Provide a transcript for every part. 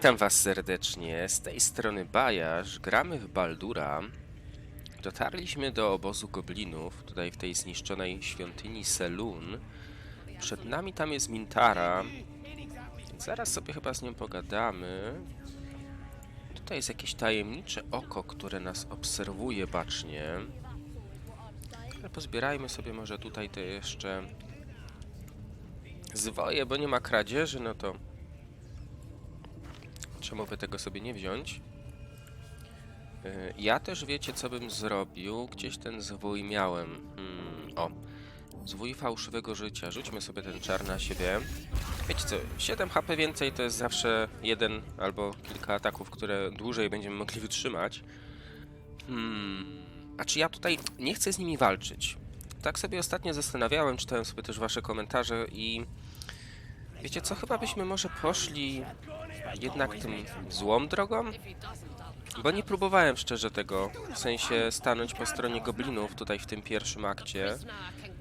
Witam was serdecznie, z tej strony Bajarz, gramy w Baldura. Dotarliśmy do obozu goblinów, tutaj w tej zniszczonej świątyni Selun. Przed nami tam jest Mintara, więc zaraz sobie chyba z nią pogadamy. Tutaj jest jakieś tajemnicze oko, które nas obserwuje bacznie. Ale pozbierajmy sobie może tutaj te jeszcze zwoje, bo nie ma kradzieży, no to czemu by tego sobie nie wziąć? Ja też wiecie, co bym zrobił? Gdzieś ten zwój miałem. O, zwój fałszywego życia. Rzućmy sobie ten czar na siebie. Wiecie co, 7 HP więcej to jest zawsze jeden albo kilka ataków, które dłużej będziemy mogli wytrzymać. A czy ja tutaj nie chcę z nimi walczyć? Tak sobie ostatnio zastanawiałem, czytałem sobie też wasze komentarze i... Wiecie co, chyba byśmy może poszli jednak tym złą drogą? Bo nie próbowałem szczerze tego, w sensie stanąć po stronie goblinów tutaj w tym pierwszym akcie.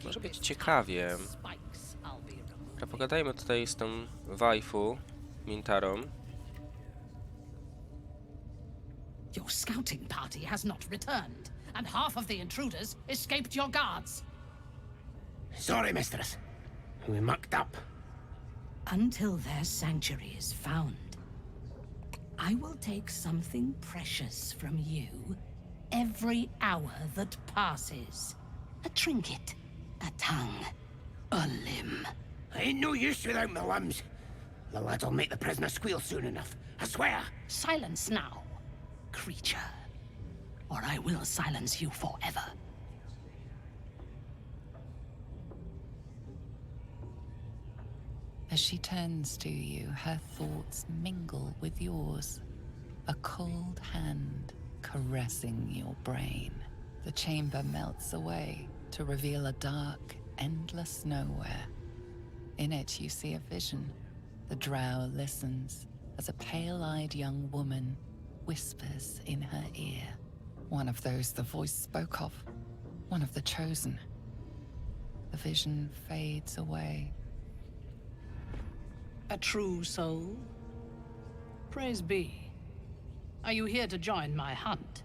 Może być ciekawie. A pogadajmy tutaj z tą waifu, Mintarą. Your scouting party has not returned, and half of the intruders escaped your guards. Sorry, mistress. We mucked up. Until their sanctuary is found, I will take something precious from you every hour that passes. A trinket, a tongue, a limb. I ain't no use without my limbs. The lad'll make the prisoner squeal soon enough. I swear. Silence now, creature, or I will silence you forever. As she turns to you, her thoughts mingle with yours. A cold hand caressing your brain. The chamber melts away to reveal a dark, endless nowhere. In it you see a vision. The drow listens as a pale-eyed young woman whispers in her ear. One of those the voice spoke of. One of the chosen. The vision fades away. A true soul? Praise be. Are you here to join my hunt?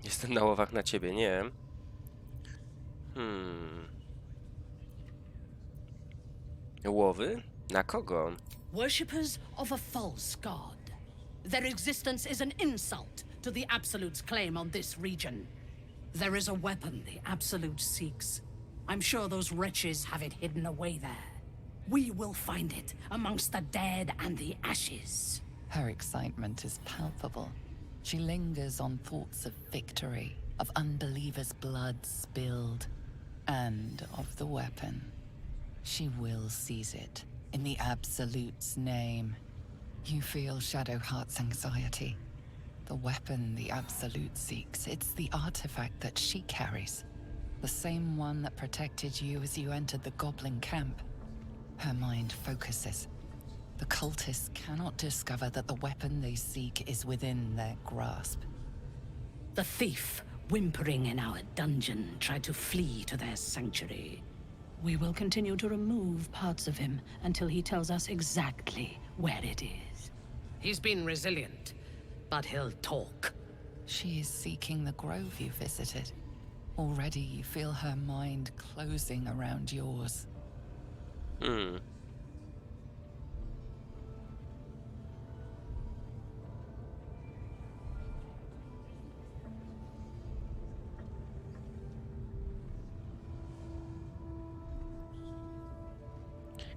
Jestem na łowach na ciebie, nie? Łowy? Na kogo? Worshippers of a false god. Their existence is an insult to the Absolute's claim on this region. There is a weapon the Absolute seeks. I'm sure those wretches have it hidden away there. We will find it amongst the dead and the ashes. Her excitement is palpable. She lingers on thoughts of victory, of unbelievers' blood spilled, and of the weapon. She will seize it, in the Absolute's name. You feel Shadowheart's anxiety. The weapon the Absolute seeks, it's the artifact that she carries. The same one that protected you as you entered the goblin camp. Her mind focuses. The cultists cannot discover that the weapon they seek is within their grasp. The thief, whimpering in our dungeon, tried to flee to their sanctuary. We will continue to remove parts of him until he tells us exactly where it is. He's been resilient, but he'll talk. She is seeking the grove you visited. Already you feel her mind closing around yours.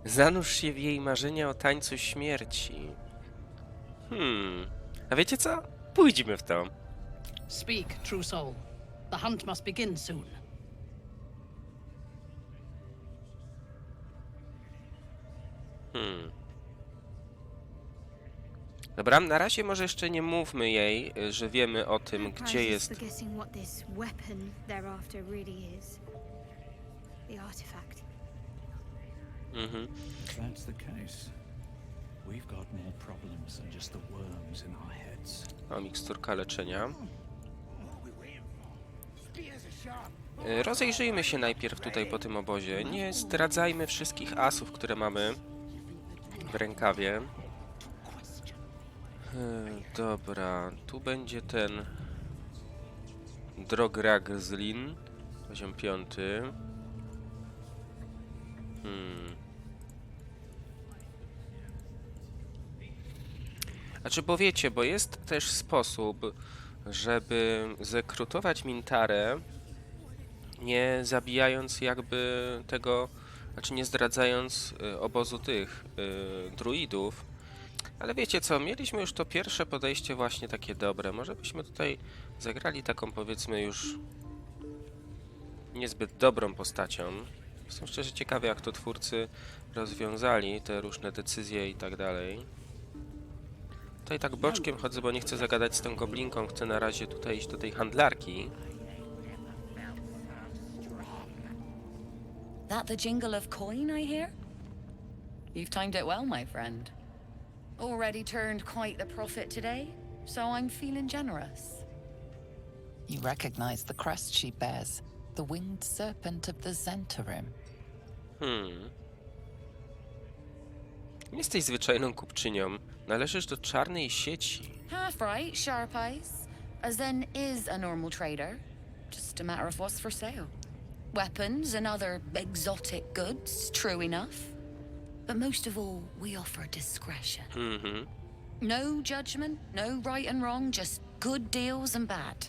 Zanurz się w jej marzenia o tańcu śmierci. A wiecie co? Pójdźmy w to. Speak, true soul. The hunt must begin soon. Dobra, na razie może jeszcze nie mówmy jej, że wiemy o tym, gdzie jest... Forgetting what this weapon they're after really is. The artifact. If that's the case, we've got more problems than just the worms in our heads. O, miksturka leczenia. Rozejrzyjmy się najpierw tutaj po tym obozie. Nie zdradzajmy wszystkich asów, które mamy w rękawie. Dobra, tu będzie ten Drogragzlin, poziom 5. Znaczy, bo wiecie, bo jest też sposób, żeby zrekrutować Mintarę, nie zabijając jakby tego, znaczy nie zdradzając obozu tych druidów. Ale wiecie co, mieliśmy już to pierwsze podejście właśnie takie dobre. Może byśmy tutaj zagrali taką, powiedzmy, już niezbyt dobrą postacią. Jestem szczerze ciekawy, jak to twórcy rozwiązali te różne decyzje i tak dalej. Tutaj tak boczkiem chodzę, bo nie chcę zagadać z tą goblinką. Chcę na razie tutaj iść do tej handlarki. That the jingle of coin I hear? You've timed it well, my friend. Already turned quite the profit today, so I'm feeling generous. You recognize the crest she bears, the winged serpent of the Zentarim. Nie jesteś zwyczajną kupczynią. Należysz do czarnej sieci. Half right, sharp eyes. A Zen is a normal trader. Just a matter of what's for sale. Weapons and other exotic goods, true enough. But most of all, we offer discretion. No judgment, no right and wrong, just good deals and bad.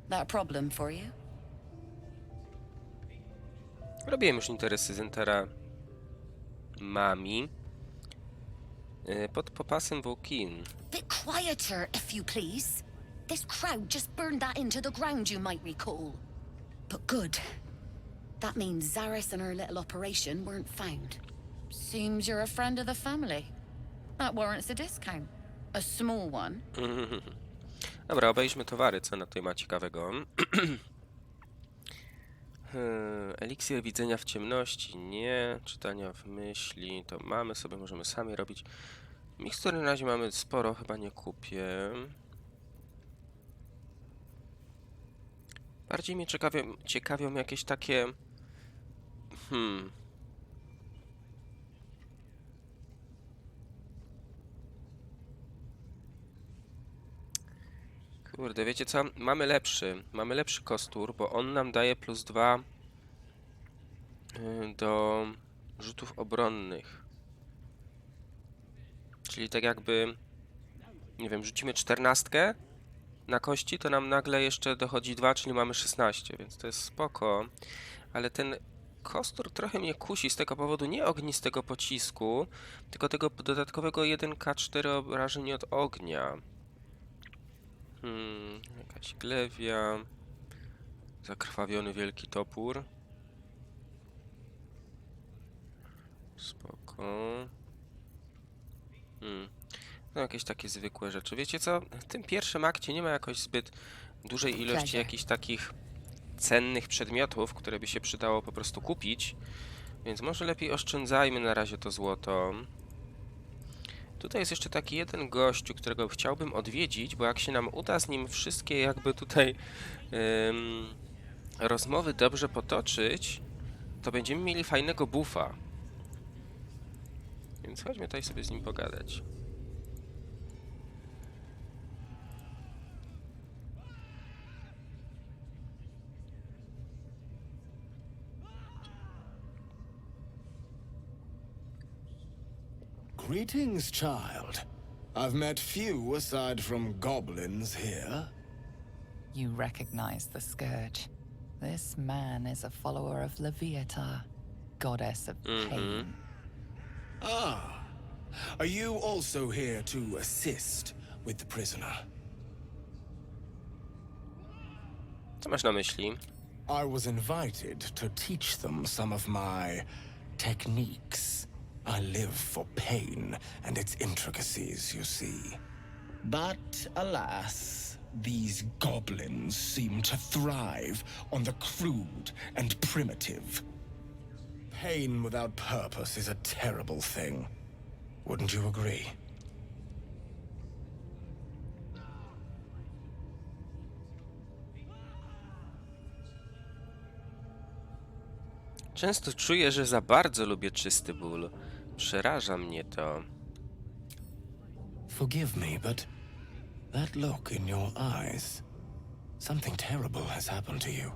That a problem for you? Robiłem już interesy Zentara Mami pod popasem Wokin. Bit quieter, if you please. This crowd just burned that into the ground, you might recall. But good. That means Zaris and her little operation weren't found. Seems you're a friend of the family. That warrants a discount. A small one. Dobra, obejrzmy towary, co na tutaj ma ciekawego. Eliksir widzenia w ciemności, nie. Czytania w myśli, to mamy sobie, możemy sami robić. Mikstury na razie mamy sporo, chyba nie kupię. Bardziej mnie ciekawią jakieś takie... Kurde, wiecie co? Mamy lepszy kostur, bo on nam daje +2 do rzutów obronnych. Czyli tak jakby, nie wiem, rzucimy 14 na kości, to nam nagle jeszcze dochodzi 2, czyli mamy 16, więc to jest spoko. Ale ten kostur trochę mnie kusi z tego powodu nie ognistego pocisku, tylko tego dodatkowego 1K4 obrażeń od ognia. Jakaś glewia. Zakrwawiony wielki topór. Spoko. No jakieś takie zwykłe rzeczy. Wiecie co? W tym pierwszym akcie nie ma jakoś zbyt dużej ilości jakichś takich cennych przedmiotów, które by się przydało po prostu kupić. Więc może lepiej oszczędzajmy na razie to złoto. Tutaj jest jeszcze taki jeden gościu, którego chciałbym odwiedzić, bo jak się nam uda z nim wszystkie jakby tutaj rozmowy dobrze potoczyć, to będziemy mieli fajnego buffa. Więc chodźmy tutaj sobie z nim pogadać. Greetings, child. I've met few aside from goblins here. You recognize the scourge. This man is a follower of Leviatha, goddess of pain. Ah, are you also here to assist with the prisoner? Co masz na myśli? I was invited to teach them some of my techniques. I live for pain and its intricacies, you see. But alas, these goblins seem to thrive on the crude and primitive. Pain without purpose is a terrible thing. Wouldn't you agree? Często czuję, że za bardzo lubię czysty ból. Przeraża mnie to. Forgive me, but that look in your eyes. Something terrible has happened to you.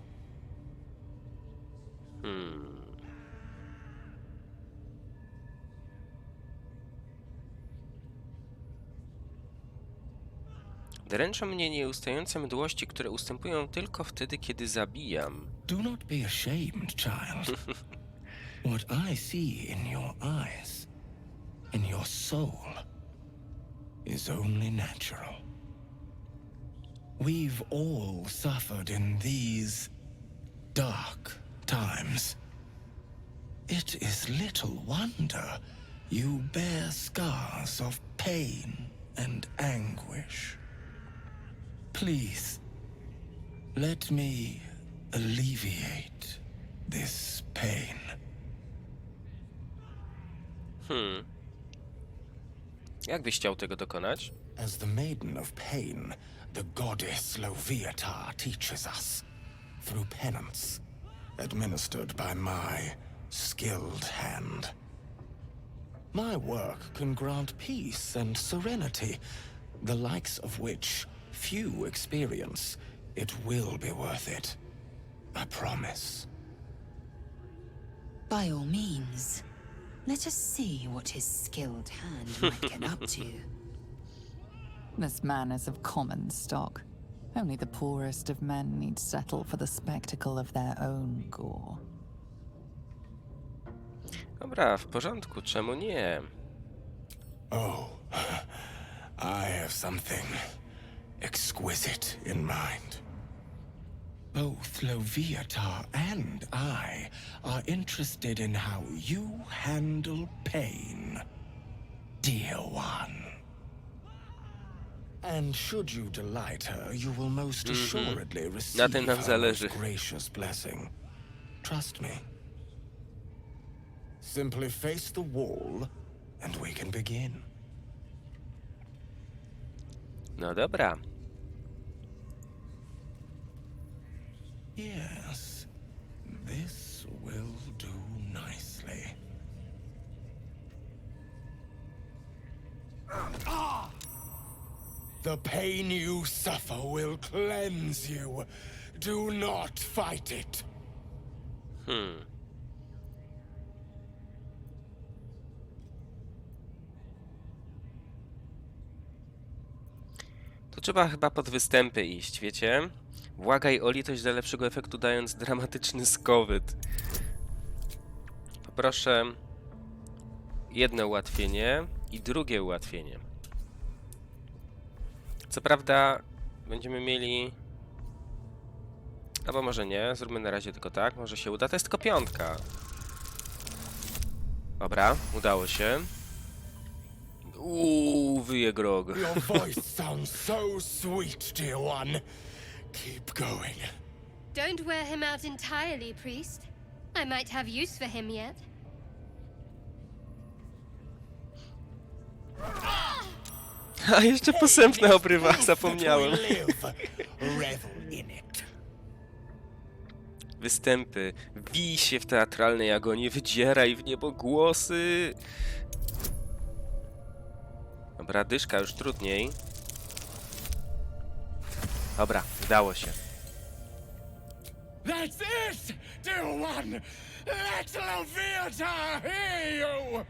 Dręczą mnie nieustające mdłości, które ustępują tylko wtedy, kiedy zabijam. Do not be ashamed, child. What I see in your eyes, in your soul, is only natural. We've all suffered in these dark times. It is little wonder you bear scars of pain and anguish. Please, let me alleviate this pain. Jak byś chciał tego dokonać? As the Maiden of Pain, the goddess Loviatar teaches us, through penance, administered by my skilled hand. My work can grant peace and serenity, the likes of which few experience. It will be worth it. I promise. By all means, let us see what his skilled hand might get up to. This man is of common stock. Only the poorest of men need settle for the spectacle of their own gore. Dobra, w porządku, czemu nie? Oh, I have something exquisite in mind. Both Loviatar and I are interested in how you handle pain, dear one. And should you delight her, you will most assuredly receive Na tym nam her zależy. most gracious blessing. Trust me. Simply face the wall, and we can begin. No dobra. Yes, this will do nicely. The pain you suffer will cleanse you. Do not fight it. To trzeba chyba pod występy iść, wiecie? Błagaj o litość dla lepszego efektu, dając dramatyczny skowyt. Poproszę jedno ułatwienie i drugie ułatwienie. Co prawda będziemy mieli... Albo może nie, zróbmy na razie tylko tak, może się uda. To jest tylko 5. Dobra, udało się. Wyje grog. Your voice sounds so sweet, dear one. Keep going. Don't wear him out entirely, priest. I might have use for him yet. A jeszcze posępna obrywa, zapomniałem. Revel in it. Występy. Wij się w teatralnej agonii, wydzieraj w niebo głosy. Dobra, dyszka już trudniej. Dobra, udało się. That's it, dear one. Let Loviatar hear you.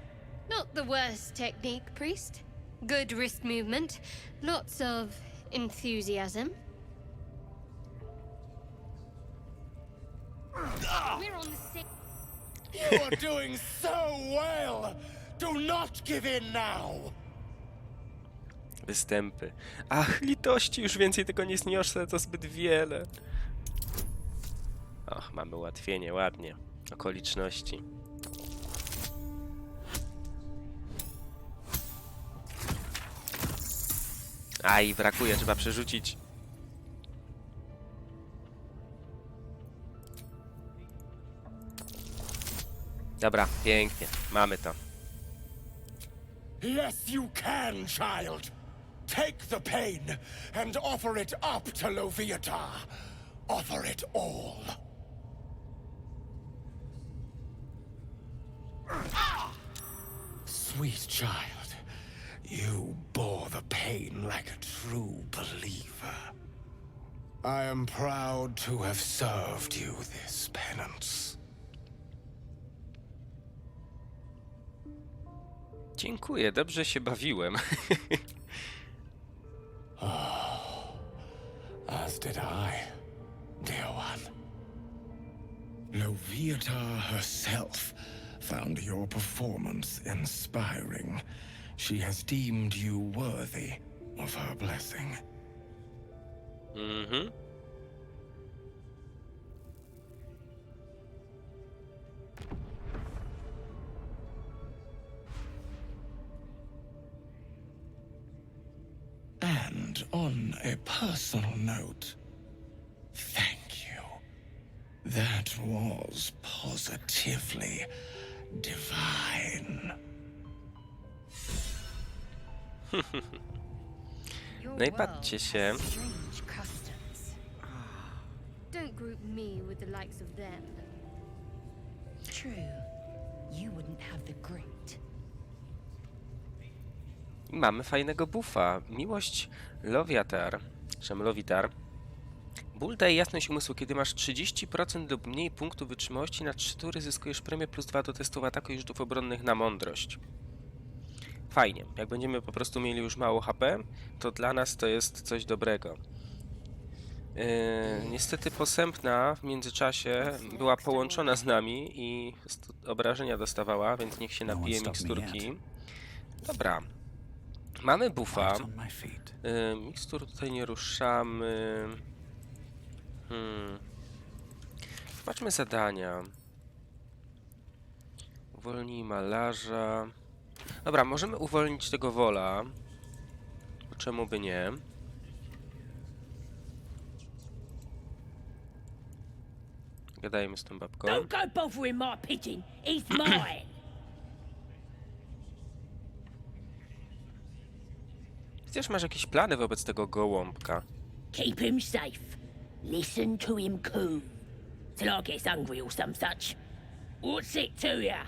Not the worst technique, priest. Good wrist movement. Lots of enthusiasm. We're on the same... You are doing so well. Do not give in now. Występy. Ach, litości, już więcej tego nie zniosę, to zbyt wiele. Och, mamy ułatwienie, ładnie. Okoliczności. Aj, brakuje, trzeba przerzucić. Dobra, pięknie, mamy to. Yes, you can, child. Take the pain and offer it up to Loviatar. Offer it all. Sweet child, you bore the pain like a true believer. I am proud to have served you this penance. Dziękuję, dobrze się bawiłem. As did I, dear one. Loviata herself found your performance inspiring. She has deemed you worthy of her blessing. Mhm. And on a personal note, thank you. That was positively divine. Your No i world patrzcie się. has strange customs. Don't group me with the likes of them. True. You wouldn't have the grit. I mamy fajnego buffa. Miłość Loviatar, czy Lovitar. Ból daje jasność umysłu. Kiedy masz 30% lub mniej punktów wytrzymałości na 3 tury, zyskujesz premię +2 do testów ataku i rzutów obronnych na mądrość. Fajnie. Jak będziemy po prostu mieli już mało HP, to dla nas to jest coś dobrego. Niestety posępna w międzyczasie była połączona z nami i obrażenia dostawała, więc niech się napije miksturki. Dobra. Mamy buffa. Right on my feet. Mikstur tutaj nie ruszamy. Zobaczmy zadania. Uwolnij malarza. Dobra, możemy uwolnić tego wola. Czemu by nie? Gadajmy z tą babką. Don't go bothering my pigeon. He's mine. Widzisz, masz jakieś plany wobec tego gołąbka. Keep him safe. Listen to him coo. Till I gets hungry or some such. What's it to ya?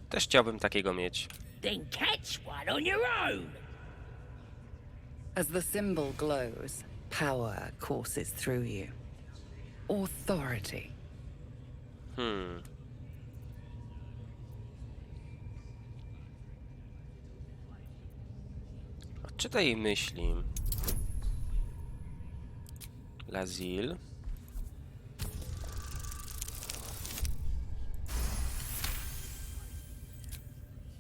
Też chciałbym takiego mieć. Then catch one on your own. As the symbol glows, power courses through you. Authority. Odczytaj jej myśli. Lazil.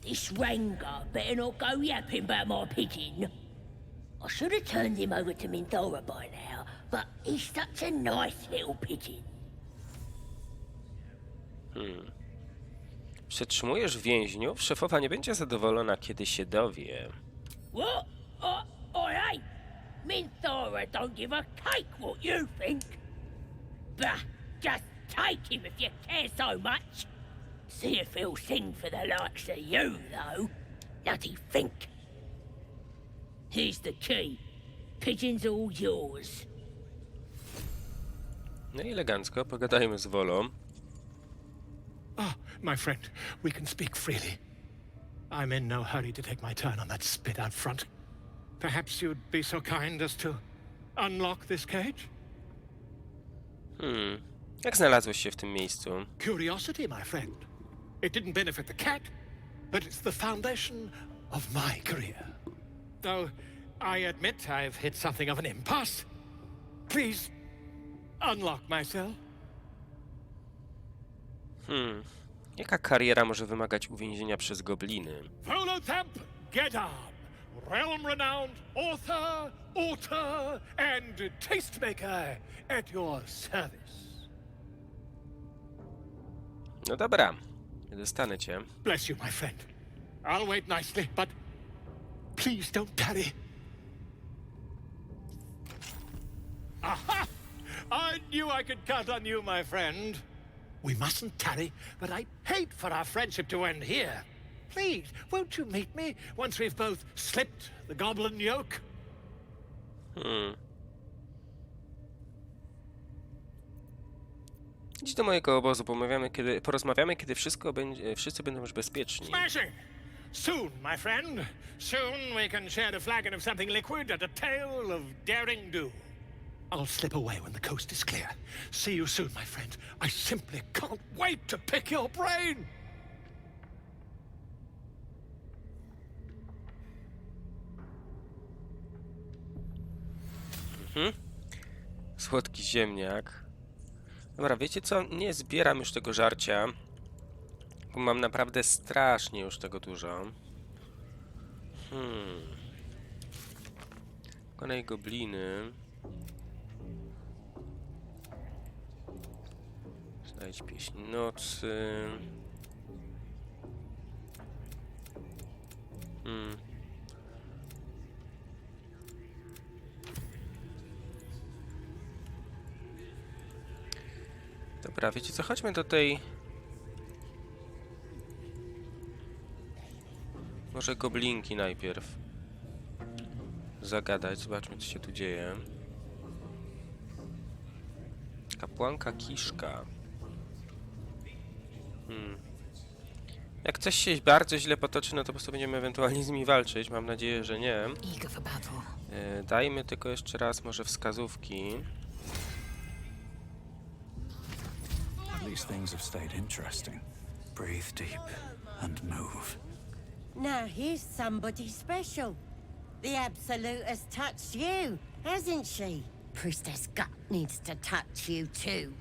This Ranger better not go yapping about my pigeon. I should have turned him over to Minthora by now, but he's such a nice little pigeon. Przetrzymujesz więźniów? Szefowa nie będzie zadowolona, kiedy się dowie. What? I ain't. Minthora don't give a cake what you think. Bah, just take him if you care so much. See if he'll sing for the likes of you, though. Bloody think. Here's the key. Pigeon's all yours. No i elegancko, pogadajmy z Wolą. Ah, my friend, we can speak freely. I'm in no hurry to take my turn on that spit out front. Perhaps you'd be so kind as to unlock this cage? Jak znalazłeś się w tym miejscu? Curiosity, my friend. It didn't benefit the cat, but it's the foundation of my career. Though I admit I've hit something of an impasse. Please, unlock my cell. Jaka kariera może wymagać uwięzienia przez gobliny? Volothamp Gedam, realm-renowned author, auteur, and tastemaker at your service. No dobra, dostanę cię. Bless you, my friend. I'll wait nicely, but please don't tarry. Aha! I knew I could count on you, my friend. We mustn't tarry, but I'd hate for our friendship to end here. Please, won't you meet me once we've both slipped the goblin yoke? Idź do mojego obozu, porozmawiamy, kiedy wszyscy będą już bezpieczni. Smashing! Soon, my friend. Soon we can share a flagon of something liquid and a tale of daring do. I'll slip away when the coast is clear. See you soon, my friend. I simply can't wait to pick your brain! Słodki ziemniak. Dobra, wiecie co? Nie zbieram już tego żarcia, bo mam naprawdę strasznie już tego dużo. Konaj gobliny. Znajdź pieśń nocy. Dobra, wiecie co? Chodźmy do tej... Może goblinki najpierw. Zagadać, zobaczmy co się tu dzieje. Kapłanka Kiszka. Jak coś się bardzo źle potoczy, no to po prostu będziemy ewentualnie z nimi walczyć. Mam nadzieję, że nie. Eager for battle. Dajmy tylko jeszcze raz może wskazówki. These things have stayed interesting. Breathe deep and move. Now here's somebody special. The Absolute has touched you, hasn't she? Priestess Gut needs to touch you too.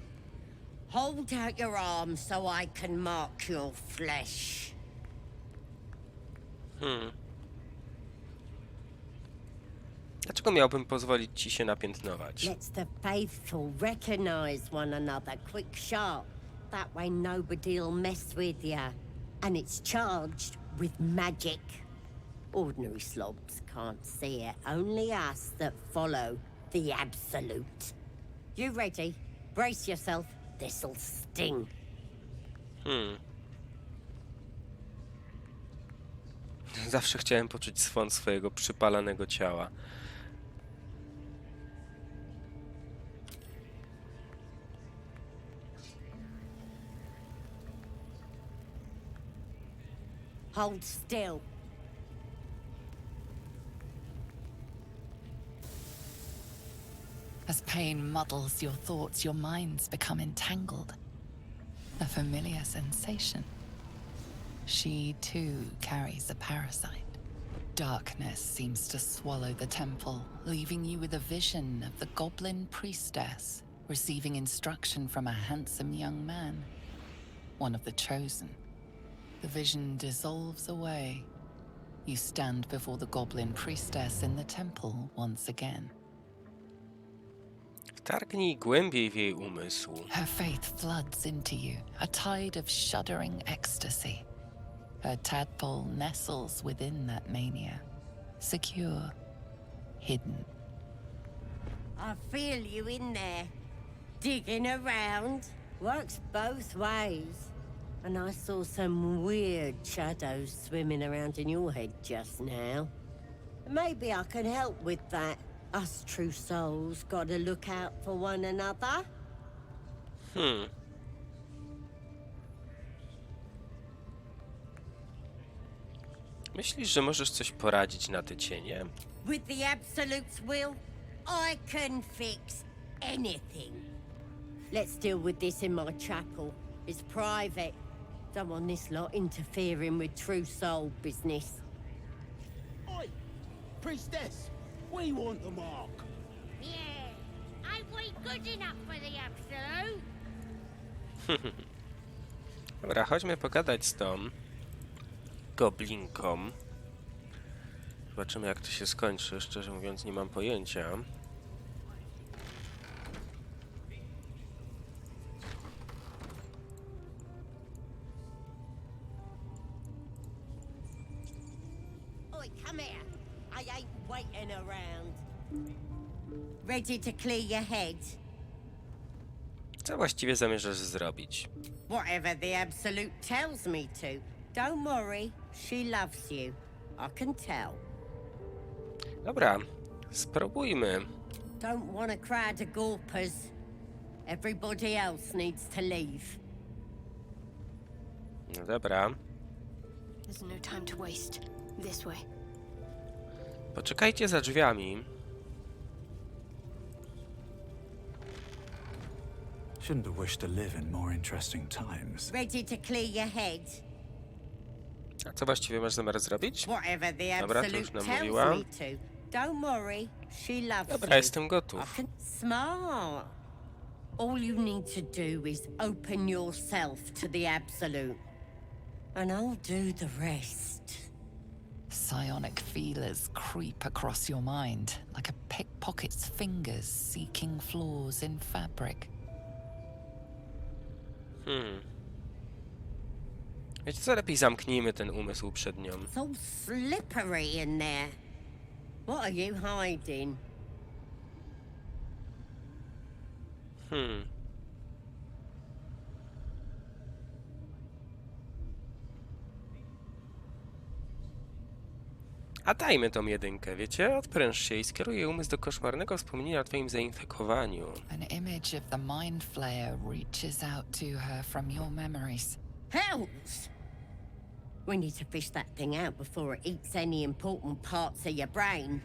Hold out your arm so I can mark your flesh. Dlaczego miałbym pozwolić ci się napiętnować? Let's the faithful recognize one another quick sharp. That way nobody'll mess with ya. And it's charged with magic. Ordinary slobs can't see it. Only us that follow the Absolute. You ready? Brace yourself. This'll sting. Zawsze chciałem poczuć swąd swojego przypalanego ciała. Hold still. As pain muddles your thoughts, your minds become entangled. A familiar sensation. She too carries a parasite. Darkness seems to swallow the temple, leaving you with a vision of the goblin priestess receiving instruction from a handsome young man, one of the chosen. The vision dissolves away. You stand before the goblin priestess in the temple once again. Wtargnij głębiej w jej umysł. Her faith floods into you, a tide of shuddering ecstasy. Her tadpole nestles within that mania, secure, hidden. I feel you in there. Digging around. Works both ways. And I saw some weird shadows swimming around in your head just now. Maybe I can help with that. Us true souls gotta look out for one another. Myślisz, że możesz coś poradzić na te cienie? With the Absolute's will, I can fix anything. Let's deal with this in my chapel. It's private. Don't want this lot interfering with true soul business. Oi! Priestess! We want the mark! Yeah, ain't we good enough for the Absolute? Dobra, chodźmy pogadać z tą goblinką. Zobaczymy jak to się skończy. Szczerze mówiąc nie mam pojęcia. Oi, come here. I ain't waiting around. Ready to clear your head? Co właściwie zamierzasz zrobić? Whatever the Absolute tells me to. Don't worry, she loves you. I can tell. Dobra, spróbujmy. Don't want a crowd of gawpers. Everybody else needs to leave. No dobra. There's no time to waste. This way. Poczekajcie za drzwiami. Shouldn't have wished to live in more interesting times. Ready to clear your head? A co właściwie masz zamiar zrobić? Whatever the Dobra, to absolute już nam tells mówiła. me to. Don't worry, she loves Dobra, you. jestem gotów. Smart. All you need to do is open yourself to the absolute. And I'll do the rest. Psionic feelers creep across your mind like a pickpocket's fingers seeking flaws in fabric. Wiecie co, lepiej zamknijmy ten umysł przed nią. It's all slippery in there. What are you hiding? A dajmy tą jedynkę, wiecie? Odpręż się i skieruj umysł do koszmarnego wspomnienia o twoim zainfekowaniu. An image of the mind flayer reaches out to her from your memories. Hells! We need to fish that thing out before it eats any important parts of your brain.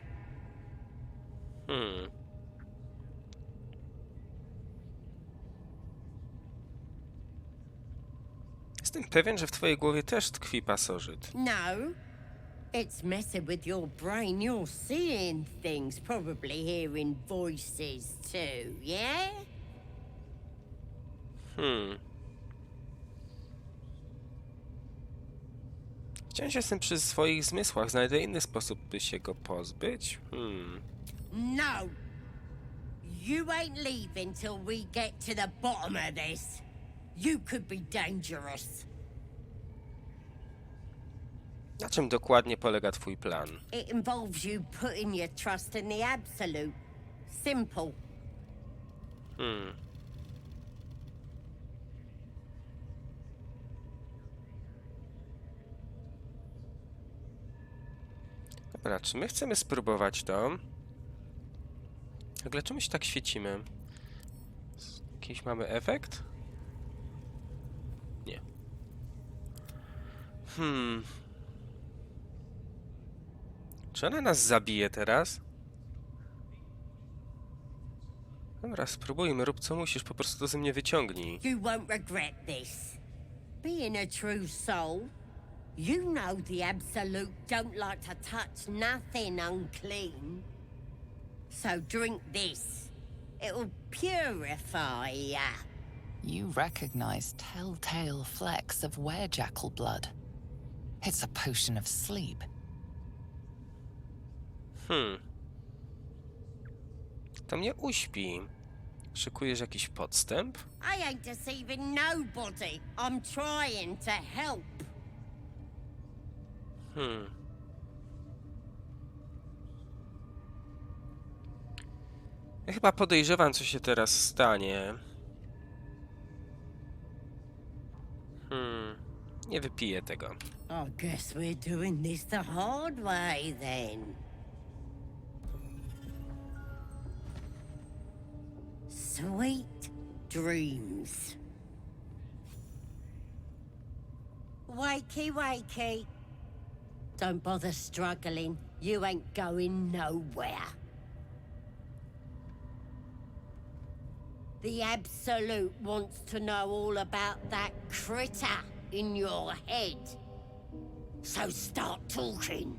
Jestem pewien, że w twojej głowie też tkwi pasożyt. No. It's messing with your brain. You're seeing things, probably hearing voices too, yeah? Wciąż jestem przy swoich zmysłach. Znajdę inny sposób, by się go pozbyć. No. You ain't leaving till we get to the bottom of this. You could be dangerous. Na czym dokładnie polega twój plan? It involves you putting your trust in the absolute. Simple. Dobra, czy my chcemy spróbować to? W ogóle czemu się tak świecimy? Jakiś mamy efekt? Nie. Czy ona nas zabije teraz? Dobra, spróbujmy, rób co musisz, po prostu to ze mnie wyciągnij. You won't regret this. Being a true soul, you know the absolute don't like to touch nothing unclean. So drink this. It'll purify ya. You recognize telltale flecks of werejackal blood. It's a potion of sleep. To mnie uśpi. Szykujesz jakiś podstęp? I ain't deceiving nobody. I'm trying to help. Ja chyba podejrzewam, co się teraz stanie. Nie wypiję tego. I guess we're doing this the hard way then. Sweet dreams. Wakey, wakey. Don't bother struggling. You ain't going nowhere. The Absolute wants to know all about that critter in your head. So start talking.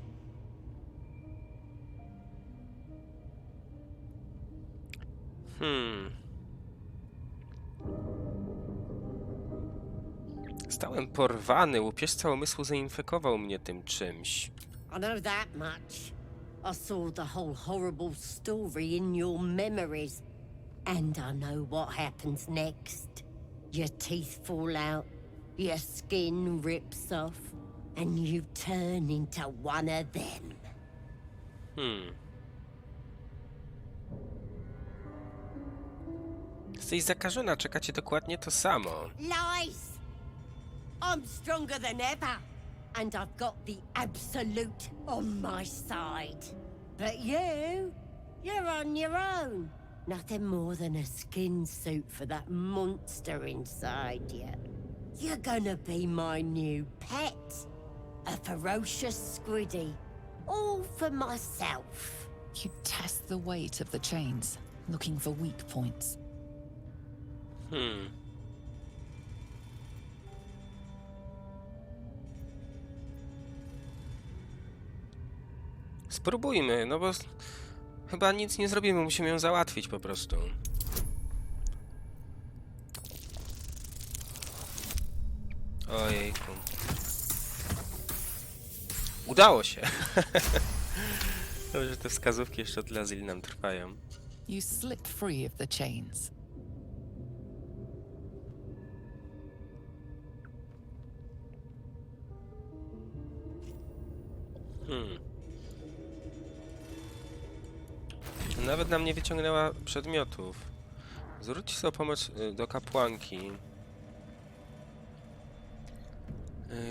Stałem porwany, łupieżca umysłu zainfekował mnie tym czymś. I know that much. I saw the whole horrible story in your memories. And I know what happens next. Your teeth fall out, your skin rips off, and you turn into one of them. Jesteś zakażona, czekacie dokładnie to samo. Lies! I'm stronger than ever, and I've got the Absolute on my side. But you're on your own. Nothing more than a skin suit for that monster inside you. You're gonna be my new pet. A ferocious squiddy. All for myself. You test the weight of the chains, looking for weak points. Spróbujmy, no bo chyba nic nie zrobimy, musimy ją załatwić po prostu. Ojejku. Udało się. Dobrze, że te wskazówki jeszcze od Lazil nam trwają. You slip free of the chains. Nawet nam nie wyciągnęła przedmiotów. Zwróć sobie o pomoc do kapłanki.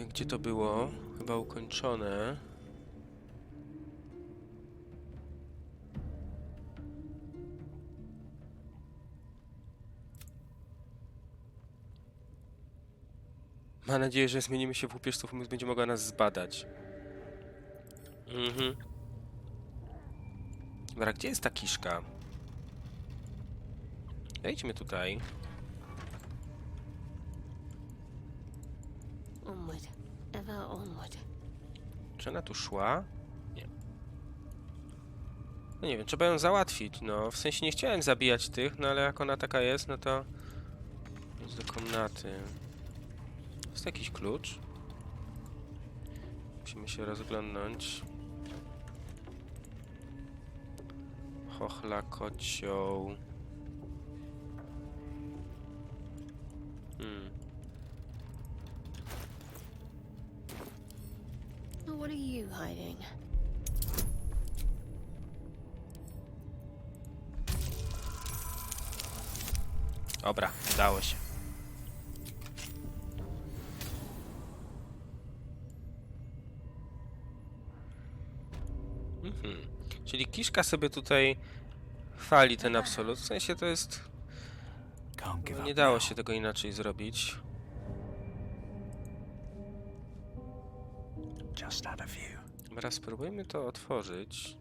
Gdzie to było? Chyba ukończone. Mam nadzieję, że zmienimy się w łupieżców i będzie mogła nas zbadać. Dobra, gdzie jest ta kiszka? Wejdźmy tutaj. Onward, ever onward. Czy ona tu szła? Nie. No nie wiem, trzeba ją załatwić, no. W sensie nie chciałem zabijać tych, no ale jak ona taka jest, no to... Jest do komnaty. Jest jakiś klucz. Musimy się rozglądnąć. Chochla, kocioł. What are you hiding? Dobra, udało się. Czyli kiszka sobie tutaj chwali ten absolut. W sensie to jest... No, nie dało się tego inaczej zrobić. Dobra, spróbujmy to otworzyć.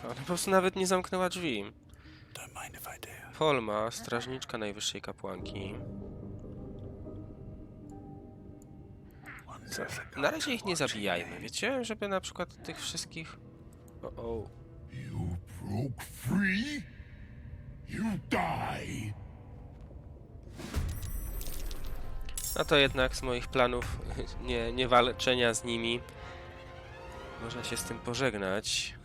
Ona po prostu nawet nie zamknęła drzwi. Polma, strażniczka najwyższej kapłanki. Co? Na razie ich nie zabijajmy, wiecie? Żeby na przykład tych wszystkich... You broke free? You die. No to jednak z moich planów nie walczenia z nimi można się z tym pożegnać.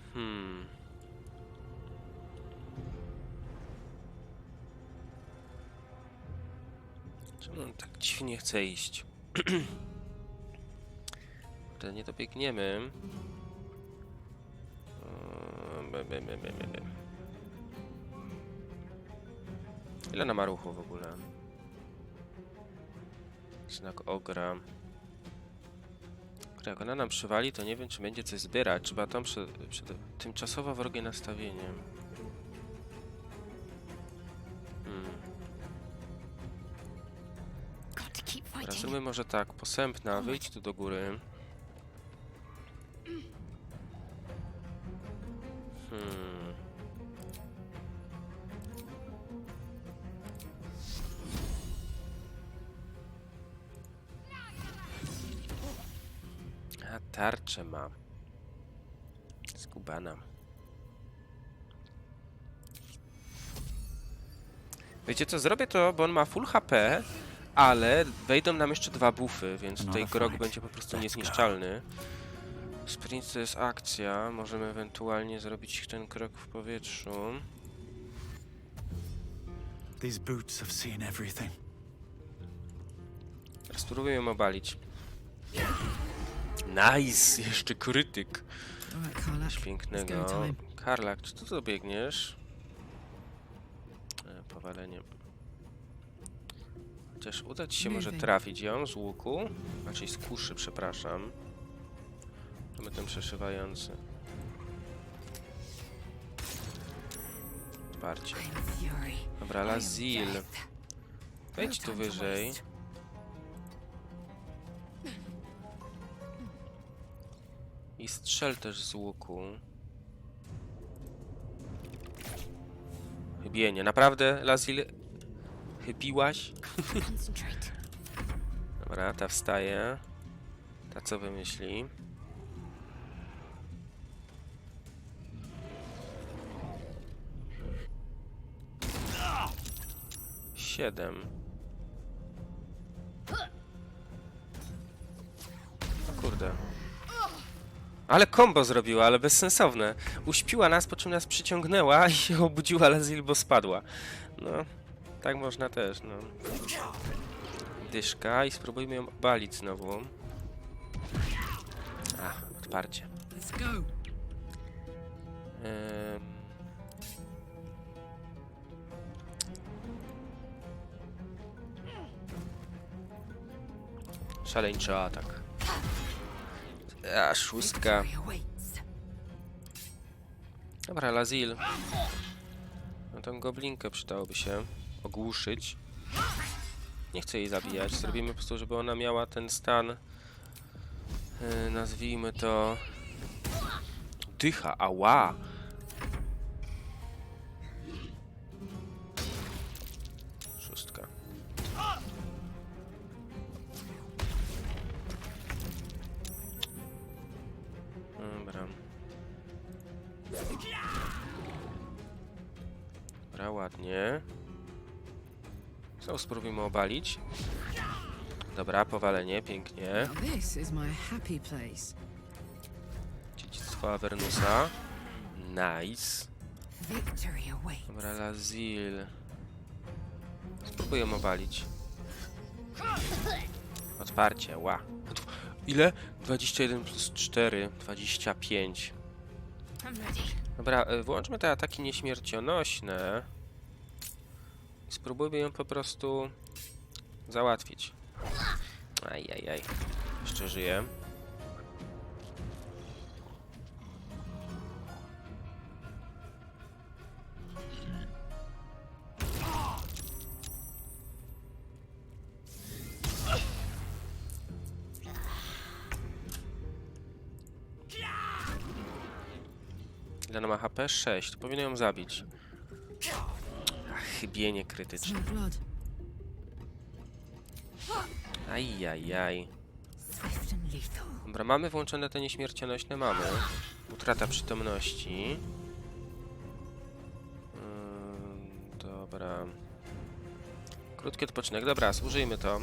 Czemu on tak dziwnie chce iść? Wtedy nie dobiegniemy. Ile na maruchu w ogóle? Znak ogra. Jak ona nam przywali, to nie wiem, czy będzie coś zbierać. Trzeba tam tymczasowo wrogie nastawienie. Zróbmy może tak, posępna, wyjdź tu do góry. A tarczę ma. Skubana. Wiecie co, zrobię to, bo on ma full HP, ale wejdą nam jeszcze 2 buffy, więc tutaj grog będzie po prostu niezniszczalny. Sprint to jest akcja, możemy ewentualnie zrobić ten krok w powietrzu. These boots have seen everything. Teraz spróbuję ją obalić. Nice! Jeszcze krytyk. Coś pięknego. Karlak, czy ty tu biegniesz? Powalenie. Chociaż uda ci się może trafić ją z łuku. Raczej z kuszy, przepraszam. Mamy ten przeszywający. Odparcie. Dobra, Lazil. Wejdź tu wyżej. I strzel też z łuku. Chybienie. Naprawdę, Lazil? Chybiłaś? Dobra, ta wstaje. Ta co wymyśli? Siedem. O kurde. Ale kombo zrobiła, ale bezsensowne. Uśpiła nas, po czym nas przyciągnęła i się obudziła Lazil, bo spadła. No, tak można też, no. Dyszka i spróbujmy ją obalić znowu. Odparcie. Szaleńczy atak. Szóstka. Dobra, Lazil. No tą goblinkę przydałoby się ogłuszyć. Nie chcę jej zabijać. Zrobimy po prostu, żeby ona miała ten stan. Nazwijmy to... Dycha, ała! Szóstka. Dobra. Dobra, ładnie. Znowu spróbujmy obalić. Dobra, powalenie, pięknie. Dziedzictwo Avernusa. Nice. Dobra, Lazil. Spróbuję obalić. Odparcie, ła. Ile? 21 plus 4, 25. Dobra, włączmy te ataki nieśmiercionośne. I spróbujmy ją po prostu załatwić. Ajajaj. Jeszcze żyję. Ile ona ma HP? 6. Powinien ją zabić. Chybienie krytyczne. Ajajaj. Dobra, mamy włączone te nieśmiercionośne, mamy. Utrata przytomności. Dobra. Krótki odpoczynek. Dobra, zużyjmy to.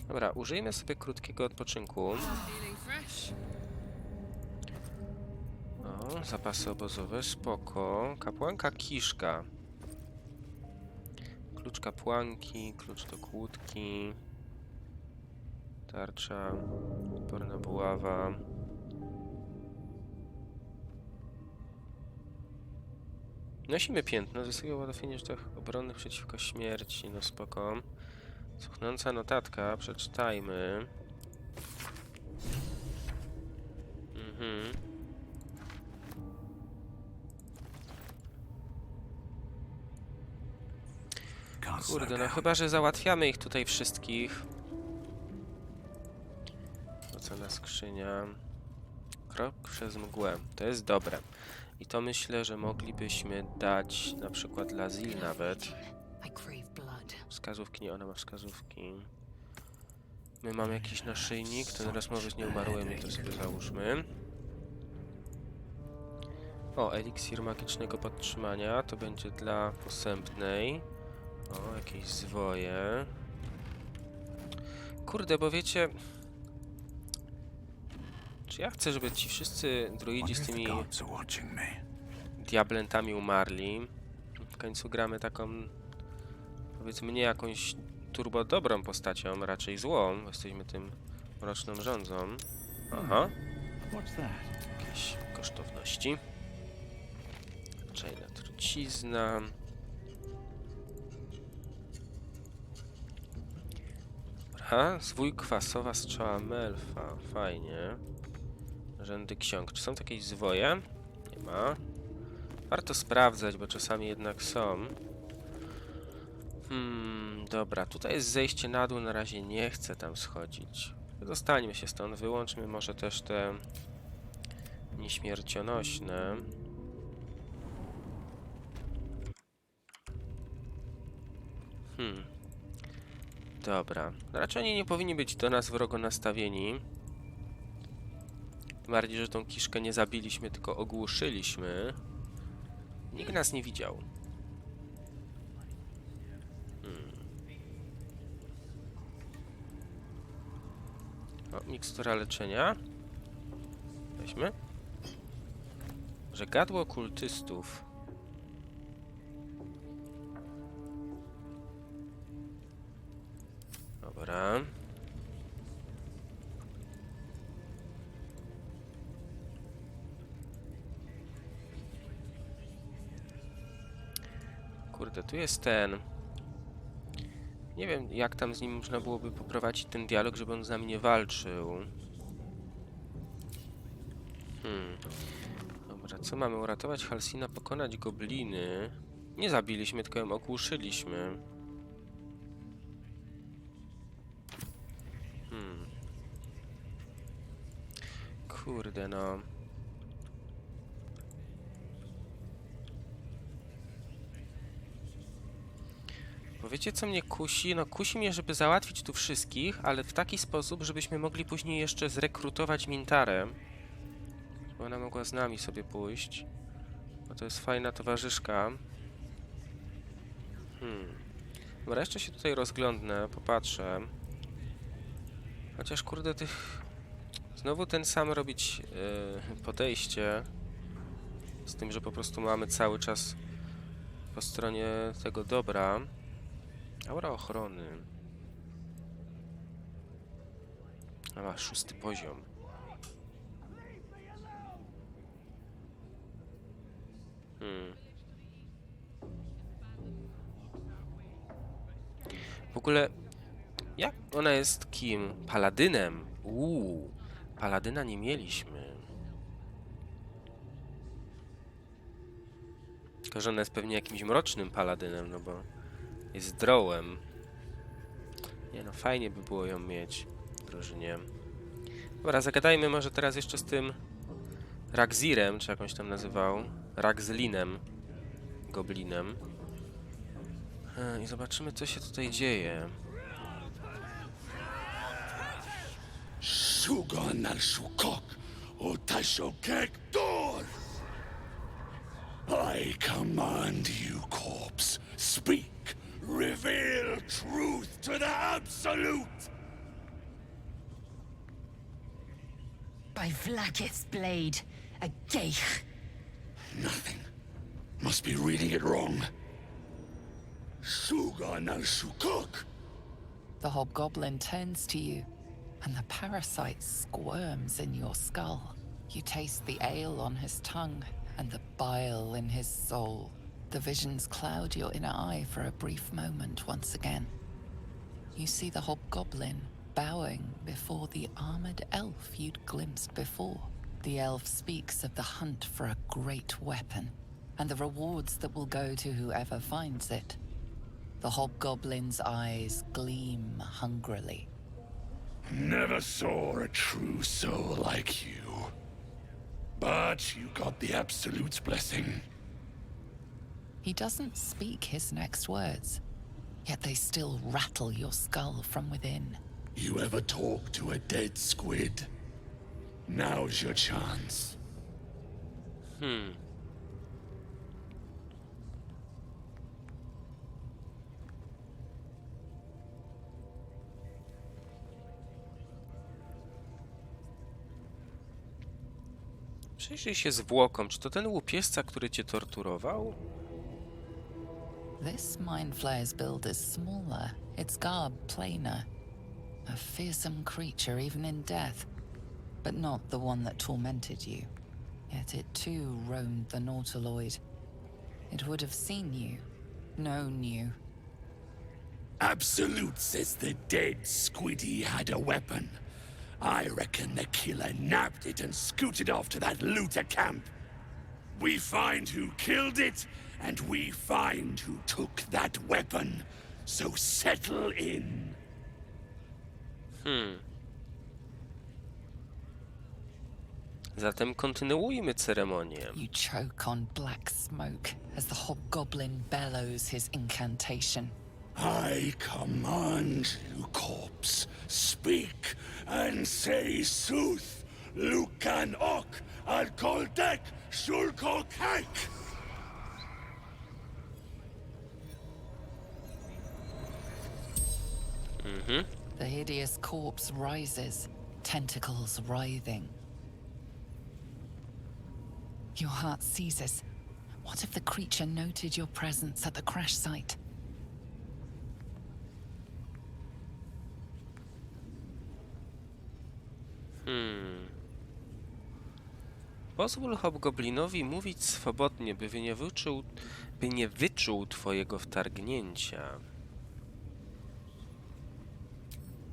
Dobra, użyjmy sobie krótkiego odpoczynku. O, zapasy obozowe, spoko. Kapłanka kiszka. Klucz kapłanki, klucz do kłódki. Tarcza, odporna buława. Nosimy piętno, zyskuje ułatwienie rzutach obronnych przeciwko śmierci, no spoko. Cuchnąca notatka, przeczytajmy. Kurde, no chyba, że załatwiamy ich tutaj wszystkich. Ocena skrzynia. Krok przez mgłę. To jest dobre. I to myślę, że moglibyśmy dać na przykład Lazil nawet. Wskazówki, nie, ona ma wskazówki. My mamy jakiś naszyjnik, ten rozmowy z nieumarłymi, to sobie załóżmy. O, eliksir magicznego podtrzymania, to będzie dla posępnej. O, jakieś zwoje. Kurde, bo wiecie... Czy ja chcę, żeby ci wszyscy druidzi z tymi diablentami umarli? W końcu gramy taką, powiedzmy, nie jakąś turbo dobrą postacią, raczej złą. Jesteśmy tym mroczną rządzą. Aha. Jakieś kosztowności. Czajna trucizna. Dobra, Aha, zwój kwasowa strzała Melfa. Fajnie. Rzędy ksiąg. Czy są takie jakieś zwoje? Nie ma. Warto sprawdzać, bo czasami jednak są. Dobra, tutaj jest zejście na dół, na razie nie chcę tam schodzić. Zostańmy się stąd, wyłączmy może też te nieśmiercionośne. Dobra, raczej oni nie powinni być do nas wrogo nastawieni. Tym bardziej, że tą kiszkę nie zabiliśmy, tylko ogłuszyliśmy. Nikt nas nie widział. O, mikstura leczenia. Weźmy. Że gadło kultystów. Dobra. Kurde, tu jest ten. Nie wiem, jak tam z nim można byłoby poprowadzić ten dialog, żeby on z nami nie walczył. Dobra, co mamy? Uratować Halsina, pokonać gobliny. Nie zabiliśmy, tylko ją ogłuszyliśmy. Kurde, no. Bo wiecie, co mnie kusi? No kusi mnie, żeby załatwić tu wszystkich, ale w taki sposób, żebyśmy mogli później jeszcze zrekrutować Mintarę. Żeby ona mogła z nami sobie pójść. Bo to jest fajna towarzyszka. Dobra, jeszcze się tutaj rozglądnę, popatrzę. Chociaż kurde, tych... Znowu ten sam robić podejście. Z tym, że po prostu mamy cały czas po stronie tego dobra. Aura ochrony. A, 6. poziom. W ogóle, jak ona jest kim? Paladynem. Paladyna nie mieliśmy. Tylko, że ona jest pewnie jakimś mrocznym paladynem, no bo jest drołem. Nie no, fajnie by było ją mieć w drużynie. Dobra, zagadajmy może teraz jeszcze z tym Ragzirem, czy jakąś tam nazywał. Ragzlinem. Goblinem. I zobaczymy, co się tutaj dzieje. Sugan al Shukok, Utashokek Dor. I command you, corpse. Speak. Reveal truth to the Absolute. By Vlaakith's blade, a geich. Nothing. Must be reading it wrong. Sugan al Shukok. The hobgoblin turns to you, and the parasite squirms in your skull. You taste the ale on his tongue and the bile in his soul. The visions cloud your inner eye for a brief moment once again. You see the hobgoblin bowing before the armored elf you'd glimpsed before. The elf speaks of the hunt for a great weapon, and the rewards that will go to whoever finds it. The hobgoblin's eyes gleam hungrily. Never saw a true soul like you. But you got the Absolute's blessing. He doesn't speak his next words, yet they still rattle your skull from within. You ever talk to a dead squid? Now's your chance. Przyjrzyj się zwłokom. Czy to ten łupieżca, który cię torturował? This mind flayer's build is smaller, its garb plainer. A fearsome creature even in death, but not the one that tormented you. Yet it too roamed the Nautiloid. It would have seen you, known you. Absolute says the dead Squiddy had a weapon. I reckon the killer nabbed it and scooted off to that looter camp. We find who killed it, and we find who took that weapon. So settle in. Zatem kontynuujmy ceremonię. You choke on black smoke as the hobgoblin bellows his incantation. I command you, corpse, speak and say sooth. Lucan ok, al koldek, shulko kijk. The hideous corpse rises, tentacles writhing. Your heart seizes. What if the creature noted your presence at the crash site? Pozwól hobgoblinowi mówić swobodnie, by nie wyczuł twojego wtargnięcia.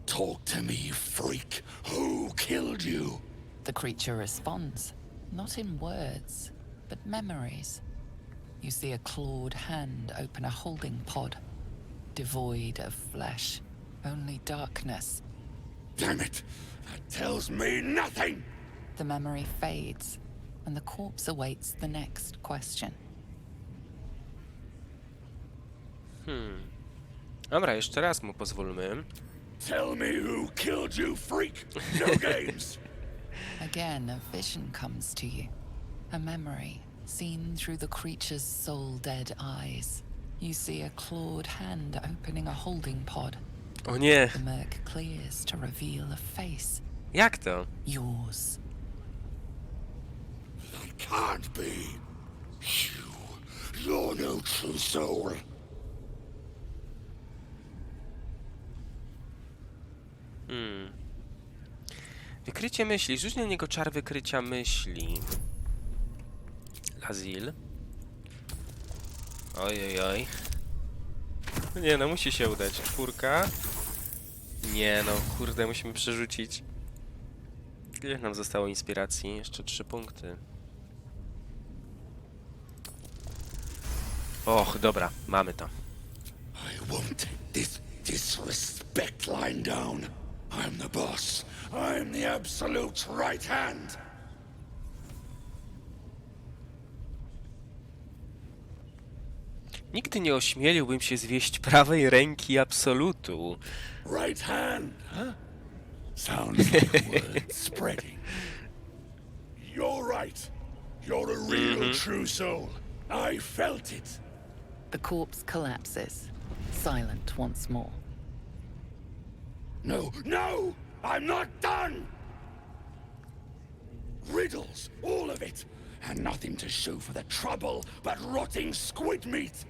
Talk to me, freak. Who killed you? The creature responds, not in words, but memories. You see a clawed hand open a holding pod, devoid of flesh, only darkness. Damn it! That tells me nothing! The memory fades, and the corpse awaits the next question. Dobra, jeszcze raz mu pozwólmy. Tell me who killed you, freak! No games! Again, a vision comes to you. A memory, seen through the creature's soul-dead eyes. You see a clawed hand opening a holding pod. O nie! The murk clears to reveal a face. Jak to? Yours. That can't be. You're no true soul. Wykrycie myśli. Rzuć na niego czar wykrycia myśli. Lazil. Ojojoj. Nie no, musi się udać. 4. Nie no, kurde, musimy przerzucić. Ile nam zostało inspiracji? Jeszcze 3 punkty. Och, dobra, mamy to. I won't take this disrespect lying down. I'm the boss. I'm the absolute right hand. Nigdy nie ośmieliłbym się zwieść prawej ręki absolutu. Right hand, huh? Sounds like word spreading. You're right. You're a real true soul. I felt it. The corpse collapses, silent once more. No, no! I'm not done! Riddles, all of it, and nothing to show for the trouble but rotting squid meat.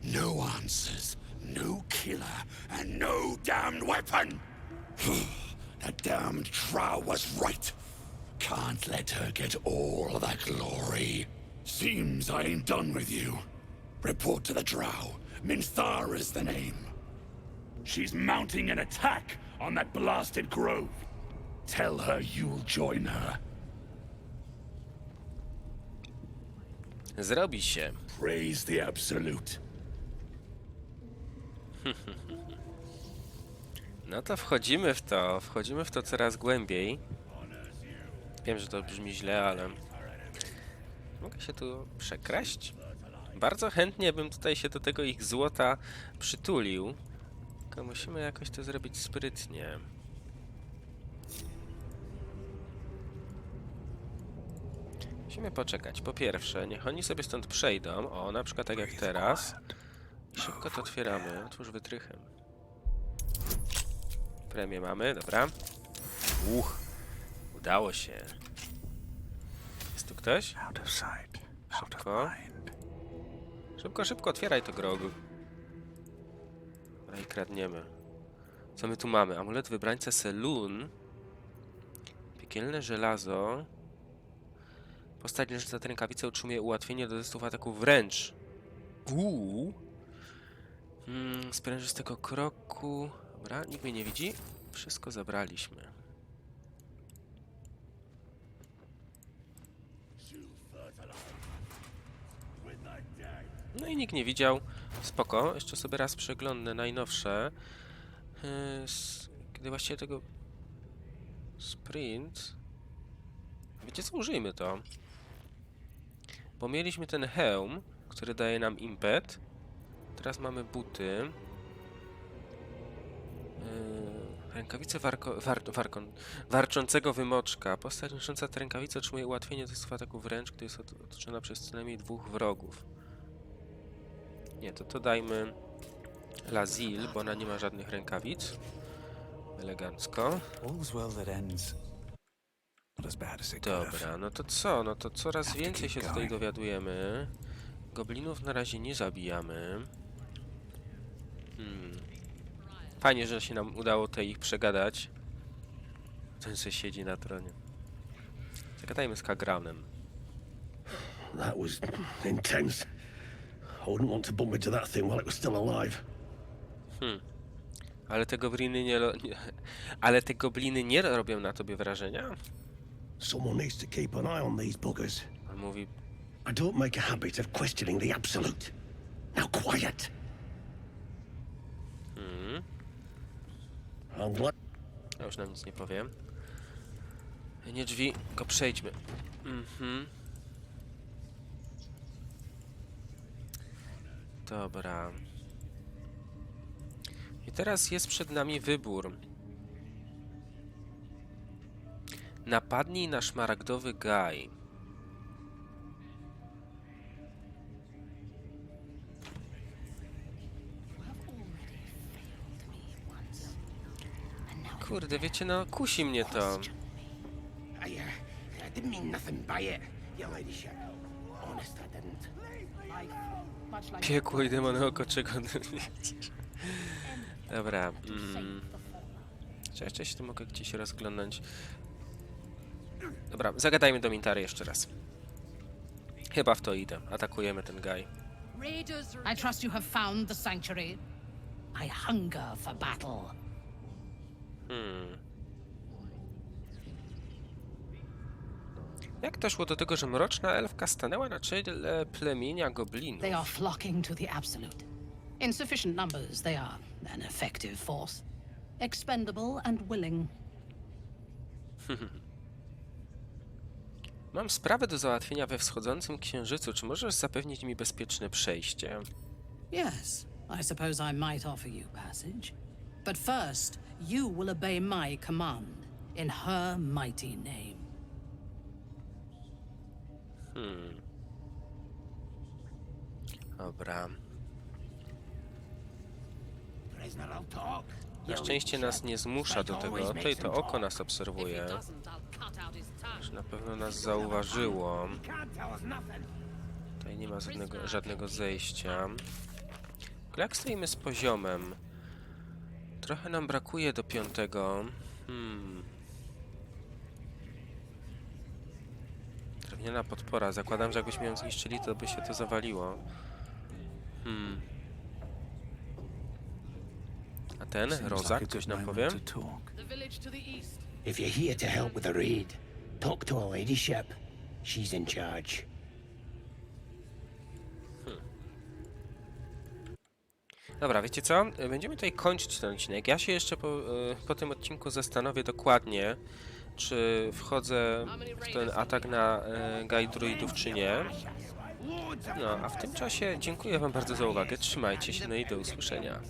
No answers, no killer, and no damned weapon! That damned Trow was right. Can't let her get all that glory. Seems I ain't done with you. Report to the Drow. Minthara's the name. She's mounting an attack on that blasted grove. Tell her you'll join her. Zrobi się. Praise the Absolute. No to wchodzimy w to coraz głębiej. Wiem, że to brzmi źle, ale mogę się tu przekraść. Bardzo chętnie bym tutaj się do tego ich złota przytulił. Tylko musimy jakoś to zrobić sprytnie. Musimy poczekać. Po pierwsze, niech oni sobie stąd przejdą. O, na przykład tak jak teraz. Szybko to otwieramy. Otwórz wytrychem. Premię mamy, dobra. Udało się. Jest tu ktoś? Szybko. Szybko, szybko, otwieraj to grog. Dobra, i kradniemy. Co my tu mamy? Amulet wybrańca Selun. Piekielne żelazo. Postać leżąca te rękawice utrzymuje ułatwienie do testów ataku wręcz. Sprężystego kroku. Dobra, nikt mnie nie widzi. Wszystko zabraliśmy. No i nikt nie widział. Spoko. Jeszcze sobie raz przeglądnę najnowsze. Kiedy właściwie tego... Sprint... Wiecie co? Użyjmy to. Bo mieliśmy ten hełm, który daje nam impet. Teraz mamy buty. Rękawice warczącego wymoczka. Postać nosząca te rękawice otrzymuje ułatwienie do ataku wręcz, gdy jest otoczona przez co najmniej 2 wrogów. Nie, to dajmy Lazil, bo ona nie ma żadnych rękawic. Elegancko. Dobra, no to co? No to coraz więcej się tutaj dowiadujemy. Goblinów na razie nie zabijamy. Fajnie, że się nam udało tutaj ich przegadać. Ten się siedzi na tronie. Zagadajmy z Kagranem. That was intense. I wouldn't want to bump into that thing while it was still alive. Ale te gobliny ale te gobliny nie robią na tobie wrażenia? Someone needs to keep an eye on these buggers. On mówi... I don't make a habit of questioning the absolute. Now quiet. I'm glad... Ja już nam nic nie powiem. Nie drzwi, tylko przejdźmy. Dobra. I teraz jest przed nami wybór. Napadnij na szmaragdowy gaj. Kurde, wiecie, no kusi mnie to. I didn't mean nothing by it, your ladyship. Honest, I didn't. Piekło i demony oko, czego... Dobra. Czy jeszcze się tu mogę gdzieś rozglądnąć? Dobra, zagadajmy do Mintary jeszcze raz. Chyba w to idę. Atakujemy ten gaj. I trust you have found the sanctuary. I hunger for battle. Jak doszło do tego, że mroczna elfka stanęła na czele plemienia goblinów? They are flocking to the absolute. In sufficient numbers, they are an effective force. Expendable and willing. Mam sprawę do załatwienia we wschodzącym księżycu. Czy możesz zapewnić mi bezpieczne przejście? Yes, I suppose I might offer you passage. But first, you will obey my command in her mighty name. Dobra. Prisoner, I'll talk. Na szczęście nas nie zmusza do tego. Tutaj to oko nas obserwuje. Że na pewno nas zauważyło. Tutaj nie ma żadnego zejścia. Jak stoimy z poziomem? Trochę nam brakuje do 5. Drewniana podpora. Zakładam, że jakbyśmy ją zniszczyli, to by się to zawaliło. A ten, Rozak, coś nam powie? If you're here to help with the raid, talk to her ladyship. She's in charge. Dobra, wiecie co? Będziemy tutaj kończyć ten odcinek. Ja się jeszcze po tym odcinku zastanowię dokładnie, czy wchodzę w ten atak na gaj druidów, czy nie. No, a w tym czasie dziękuję wam bardzo za uwagę. Trzymajcie się, no i do usłyszenia.